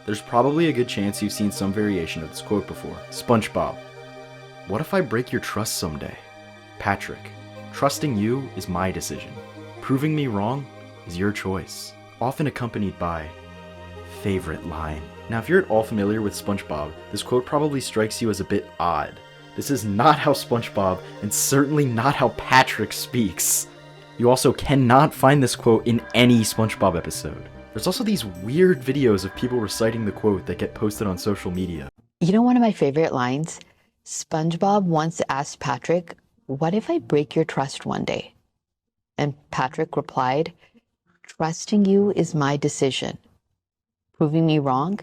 There's probably a good chance you've seen some variation of this quote before. Spongebob: what if I break your trust someday? Patrick: trusting you is my decision. Proving me wrong is your choice. Often accompanied by favorite line. Now, if you're at all familiar with SpongeBob, this quote probably strikes you as a bit odd. This is not how SpongeBob, and certainly not how Patrick speaks. You also cannot find this quote in any SpongeBob episode. There's also these weird videos of people reciting the quote that get posted on social media. You know one of my favorite lines? SpongeBob once asked Patrick, "What if I break your trust one day?" And Patrick replied, "Trusting you is my decision. Proving me wrong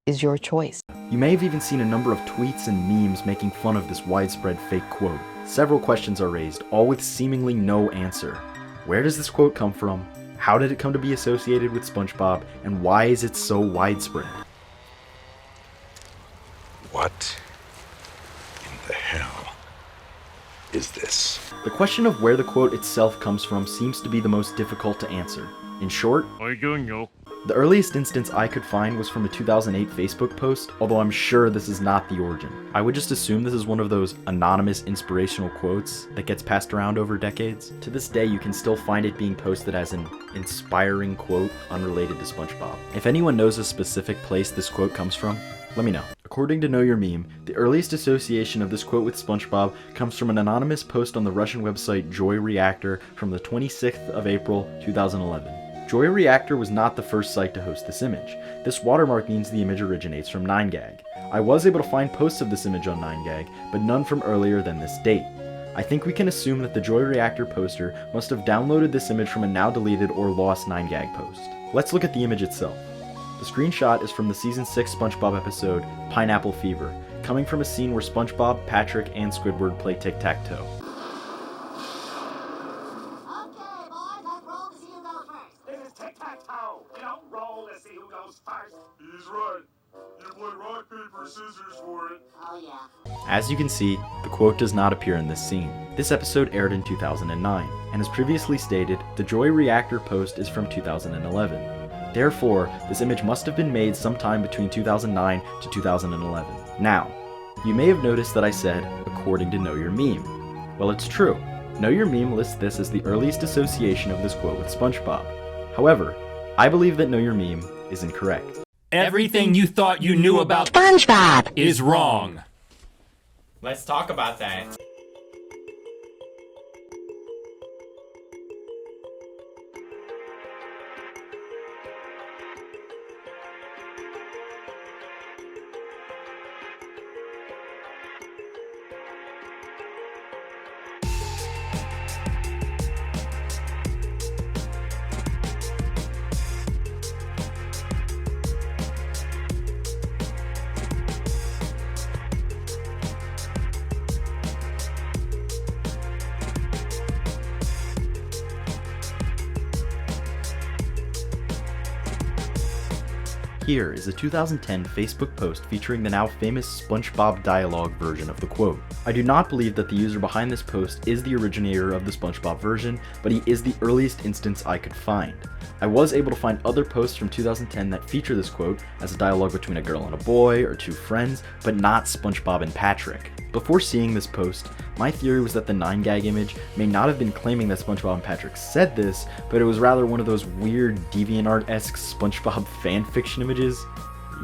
is your choice." You may have even seen a number of tweets and memes making fun of this widespread fake quote. Several questions are raised, all with seemingly no answer. Where does this quote come from? How did it come to be associated with SpongeBob? And why is it so widespread? What in the hell is this? The question of where the quote itself comes from seems to be the most difficult to answer. In short, the earliest instance I could find was from a 2008 Facebook post, although I'm sure this is not the origin. I would just assume this is one of those anonymous inspirational quotes that gets passed around over decades. To this day, you can still find it being posted as an inspiring quote unrelated to SpongeBob. If anyone knows a specific place this quote comes from, let me know. According to Know Your Meme, the earliest association of this quote with SpongeBob comes from an anonymous post on the Russian website Joy Reactor from the 26th of April, 2011. Joy Reactor was not the first site to host this image. This watermark means the image originates from 9gag. I was able to find posts of this image on 9gag, but none from earlier than this date. I think we can assume that the Joy Reactor poster must have downloaded this image from a now deleted or lost 9gag post. Let's look at the image itself. The screenshot is from the Season 6 SpongeBob episode, Pineapple Fever, coming from a scene where SpongeBob, Patrick, and Squidward play tic-tac-toe. He's right. You play rock, paper, scissors for it. Oh yeah. As you can see, the quote does not appear in this scene. This episode aired in 2009, and as previously stated, the Joy Reactor post is from 2011. Therefore, this image must have been made sometime between 2009 to 2011. Now, you may have noticed that I said, according to Know Your Meme. Well, it's true. Know Your Meme lists this as the earliest association of this quote with SpongeBob. However, I believe that Know Your Meme is incorrect. Everything you thought you knew about SpongeBob is wrong. Let's talk about that. Here is a 2010 Facebook post featuring the now famous SpongeBob dialogue version of the quote. I do not believe that the user behind this post is the originator of the SpongeBob version, but he is the earliest instance I could find. I was able to find other posts from 2010 that feature this quote as a dialogue between a girl and a boy or two friends, but not SpongeBob and Patrick. Before seeing this post, my theory was that the 9gag image may not have been claiming that SpongeBob and Patrick said this, but it was rather one of those weird DeviantArt-esque SpongeBob fanfiction images.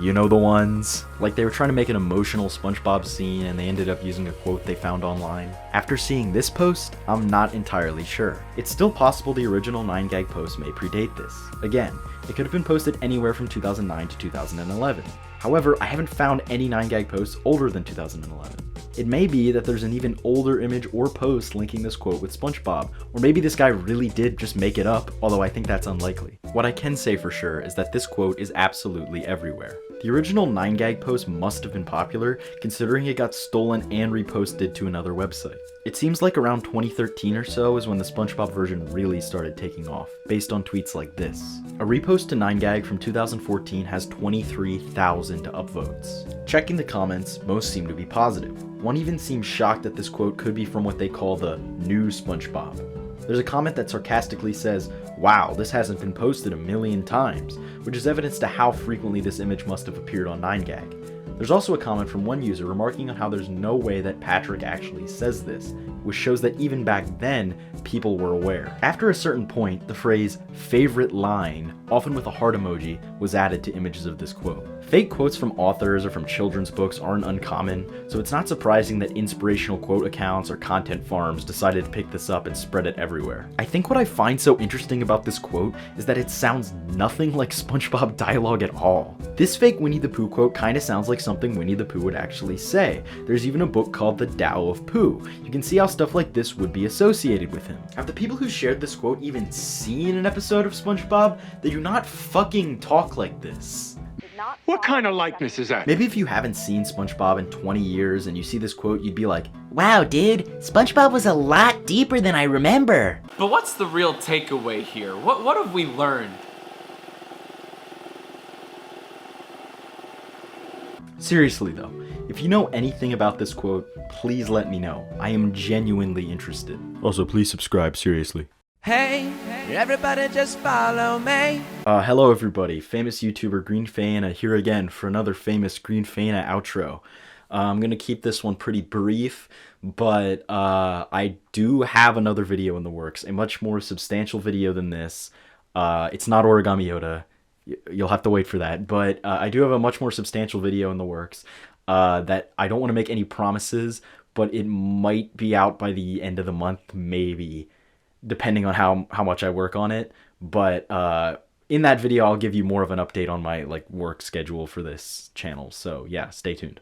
You know the ones. Like they were trying to make an emotional SpongeBob scene and they ended up using a quote they found online. After seeing this post, I'm not entirely sure. It's still possible the original 9gag post may predate this. Again, it could have been posted anywhere from 2009 to 2011. However, I haven't found any 9gag posts older than 2011. It may be that there's an even older image or post linking this quote with SpongeBob, or maybe this guy really did just make it up, although I think that's unlikely. What I can say for sure is that this quote is absolutely everywhere. The original 9gag post must have been popular, considering it got stolen and reposted to another website. It seems like around 2013 or so is when the SpongeBob version really started taking off, based on tweets like this. A repost to 9gag from 2014 has 23,000 upvotes. Checking the comments, most seem to be positive. One even seems shocked that this quote could be from what they call the new SpongeBob. There's a comment that sarcastically says, "Wow, this hasn't been posted a million times," which is evidence to how frequently this image must have appeared on 9gag. There's also a comment from one user remarking on how there's no way that Patrick actually says this, which shows that even back then, people were aware. After a certain point, the phrase "favorite line," often with a heart emoji, was added to images of this quote. Fake quotes from authors or from children's books aren't uncommon, so it's not surprising that inspirational quote accounts or content farms decided to pick this up and spread it everywhere. I think what I find so interesting about this quote is that it sounds nothing like SpongeBob dialogue at all. This fake Winnie the Pooh quote kinda sounds like something Winnie the Pooh would actually say. There's even a book called The Tao of Pooh. You can see how stuff like this would be associated with him. Have the people who shared this quote even seen an episode of SpongeBob? They do not fucking talk like this. What kind of likeness is that? Maybe if you haven't seen SpongeBob in 20 years and you see this quote, you'd be like, Wow, dude, SpongeBob was a lot deeper than I remember. But what's the real takeaway here? What have we learned? seriously though, if you know anything about this quote, please let me know. I am genuinely interested. Also, please subscribe, seriously. Hey, everybody just follow me. Hello everybody, famous YouTuber Green Fana here again for another famous Green Fana outro. I'm gonna keep this one pretty brief, but I do have another video in the works, a much more substantial video than this. It's not Origami Yoda, you'll have to wait for that, but I do have a much more substantial video in the works that I don't want to make any promises, but it might be out by the end of the month, maybe, depending on how much I work on it. But in that video, I'll give you more of an update on my work schedule for this channel. So yeah, stay tuned.